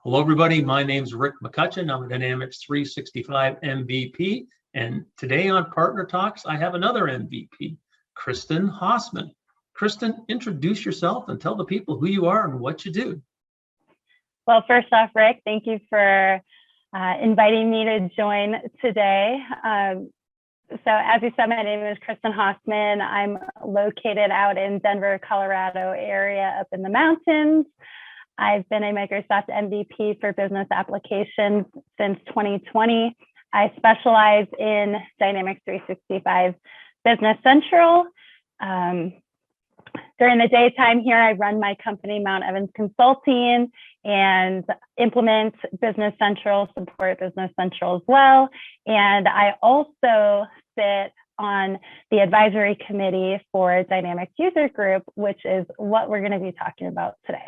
Hello, everybody. My name's Rick McCutcheon. I'm a Dynamics 365 MVP. And today on Partner Talks, I have another MVP, Kristen Hosman. Kristen, introduce yourself and tell the people who you are and what you do. Well, first off, Rick, thank you for inviting me to join today. So as you said, my name is Kristen Hosman. I'm located out in Denver, Colorado area up in the mountains. I've been a Microsoft MVP for business applications since 2020. I specialize in Dynamics 365 Business Central. During the daytime here, I run my company, Mount Evans Consulting, and implement Business Central, support Business Central as well. And I also sit on the advisory committee for Dynamics User Group, which is what we're going to be talking about today.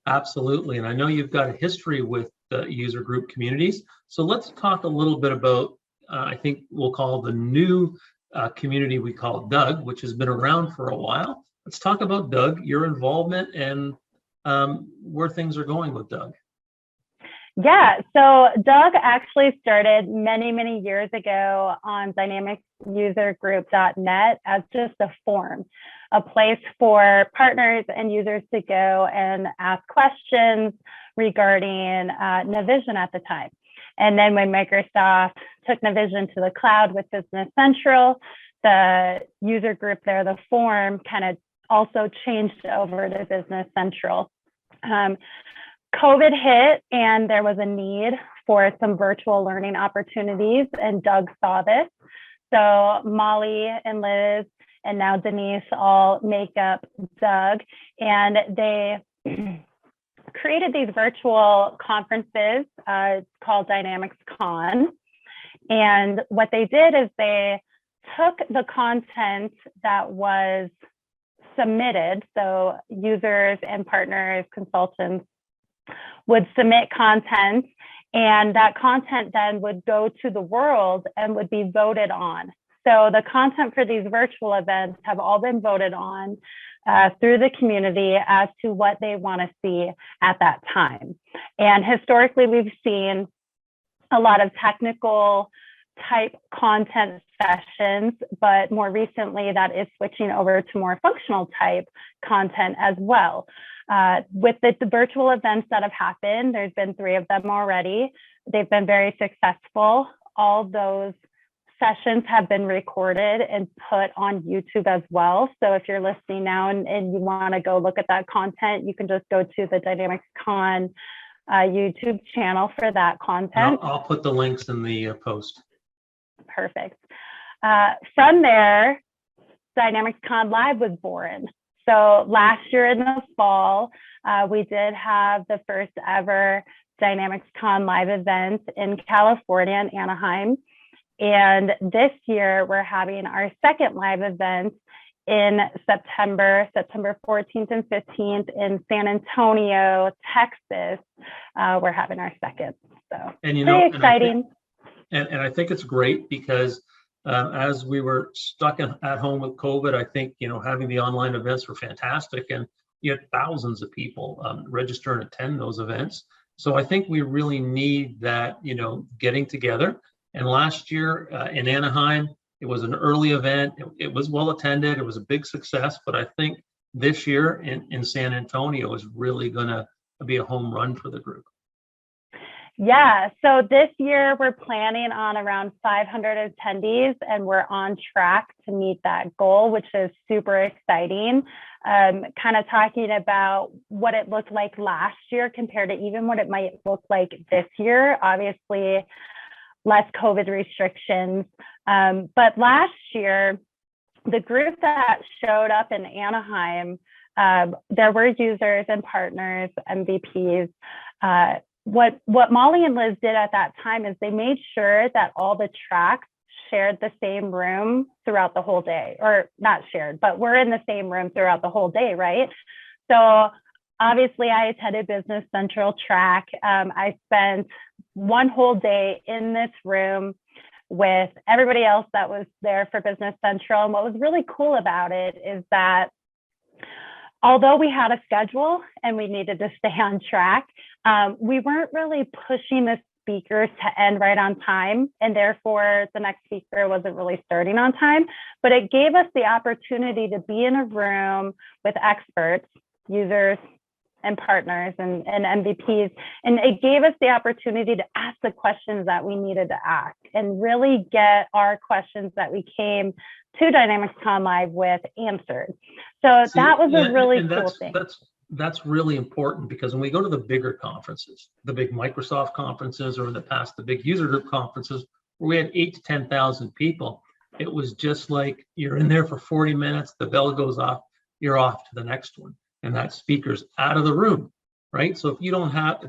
Absolutely. And I know you've got a history with the user group communities. So let's talk a little bit about, I think we'll call the new community we call Doug, which has been around for a while. Let's talk about Doug, your involvement, and where things are going with Doug. Yeah, so Doug actually started many, many years ago on DynamicsUserGroup.net as just a forum, a place for partners and users to go and ask questions regarding Navision at the time. And then when Microsoft took Navision to the cloud with Business Central, the user group there, the forum, kind of also changed over to Business Central. COVID hit and there was a need for some virtual learning opportunities, and Doug saw this. So Molly and Liz and now Denise all make up Doug, and they created these virtual conferences called DynamicsCon. And what they did is they took the content that was submitted, so users and partners, consultants would submit content, and that content then would go to the world and would be voted on. So the content for these virtual events have all been voted on through the community as to what they want to see at that time. And historically, we've seen a lot of technical type content sessions, but more recently that is switching over to more functional type content as well. With the virtual events that have happened, there's been 3 of them already. They've been very successful. All those sessions have been recorded and put on YouTube as well. So if you're listening now and you want to go look at that content, you can just go to the DynamicsCon YouTube channel for that content. I'll put the links in the post. Perfect. From there, DynamicsCon Live was born. So last year in the fall, we did have the first ever DynamicsCon Live event in California, in Anaheim. And this year, we're having our second live event in September 14th and 15th in San Antonio, Texas. We're having our second. So and pretty exciting. And I think it's great because as we were stuck at home with COVID, I think, having the online events were fantastic, and you had thousands of people register and attend those events. So I think we really need that, getting together. And last year in Anaheim, it was an early event. It was well attended. It was a big success. But I think this year in San Antonio is really going to be a home run for the group. Yeah, so this year we're planning on around 500 attendees, and we're on track to meet that goal, which is super exciting. Kind of talking about what it looked like last year compared to even what it might look like this year. Obviously, less COVID restrictions. But last year, the group that showed up in Anaheim, there were users and partners, MVPs. What Molly and Liz did at that time is they made sure that all the tracks shared the same room throughout the whole day, or not shared, but we're in the same room throughout the whole day, right? So obviously I attended Business Central track. I spent one whole day in this room with everybody else that was there for Business Central. And what was really cool about it is that although we had a schedule and we needed to stay on track, we weren't really pushing the speakers to end right on time, and therefore the next speaker wasn't really starting on time. But it gave us the opportunity to be in a room with experts, users, and partners and MVPs, and it gave us the opportunity to ask the questions that we needed to ask and really get our questions that we came to DynamicsCon Live with answered. So that was a really cool thing. That's really important, because when we go to the bigger conferences, the big Microsoft conferences, or in the past, the big user group conferences, where we had 8,000 to 10,000 people, it was just like you're in there for 40 minutes, the bell goes off, you're off to the next one. And that speaker's out of the room, right? So if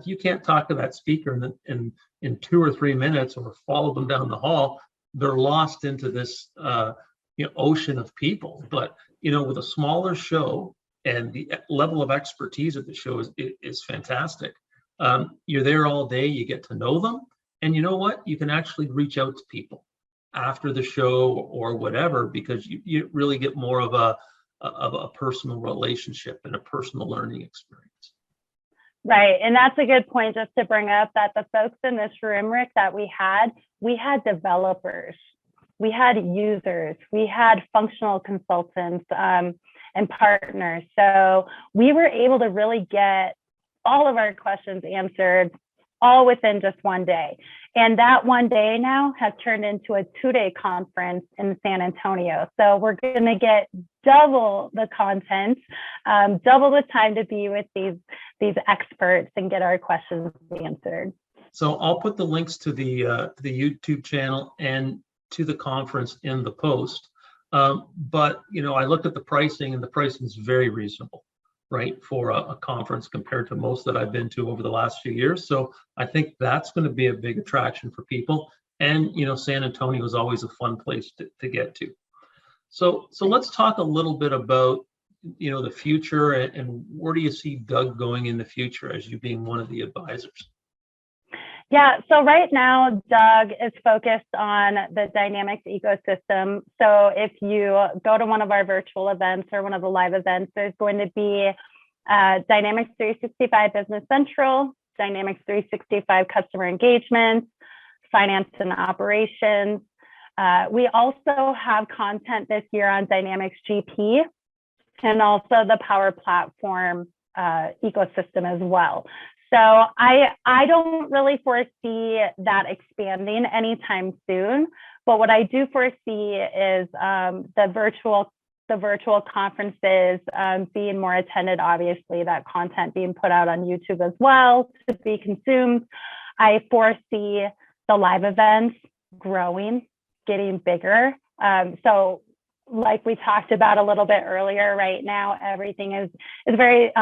you can't talk to that speaker in 2 or 3 minutes, or follow them down the hall, they're lost into this ocean of people. But with a smaller show, and the level of expertise of the show is fantastic. You're there all day, you get to know them, and you know what? You can actually reach out to people after the show or whatever, because you really get more of a personal relationship and a personal learning experience. Right, and that's a good point, just to bring up that the folks in this room, Rick, that we had developers, we had users, we had functional consultants, and partners. So we were able to really get all of our questions answered all within just one day. And that one day now has turned into a 2-day conference in San Antonio. So we're going to get double the content, double the time to be with these experts and get our questions answered. So I'll put the links to the YouTube channel and to the conference in the post. But I looked at the pricing, and the pricing is very reasonable, right, for a conference compared to most that I've been to over the last few years. So I think that's going to be a big attraction for people. And San Antonio is always a fun place to get to. So let's talk a little bit about the future, and where do you see Doug going in the future as you being one of the advisors? Yeah, so right now, Doug is focused on the Dynamics ecosystem. So if you go to one of our virtual events or one of the live events, there's going to be Dynamics 365 Business Central, Dynamics 365 Customer Engagement, Finance and Operations. We also have content this year on Dynamics GP, and also the Power Platform ecosystem as well. So I don't really foresee that expanding anytime soon, but what I do foresee is the virtual conferences being more attended, obviously, that content being put out on YouTube as well to be consumed. I foresee the live events growing, getting bigger. So like we talked about a little bit earlier, right now, everything is very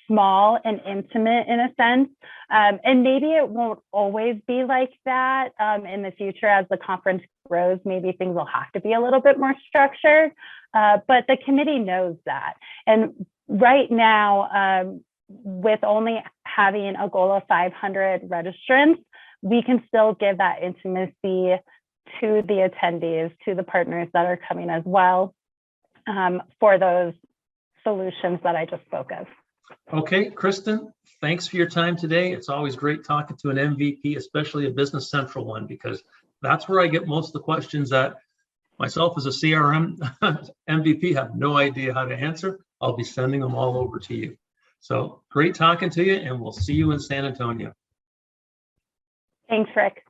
small and intimate in a sense. And maybe it won't always be like that in the future as the conference grows. Maybe things will have to be a little bit more structured, but the committee knows that. And right now, with only having a goal of 500 registrants, we can still give that intimacy to the attendees, to the partners that are coming as well, for those solutions that I just spoke of. Okay, Kristen, thanks for your time today. It's always great talking to an MVP, especially a Business Central one, because that's where I get most of the questions that myself as a CRM MVP have no idea how to answer. I'll be sending them all over to you. So great talking to you, and we'll see you in San Antonio. Thanks, Rick.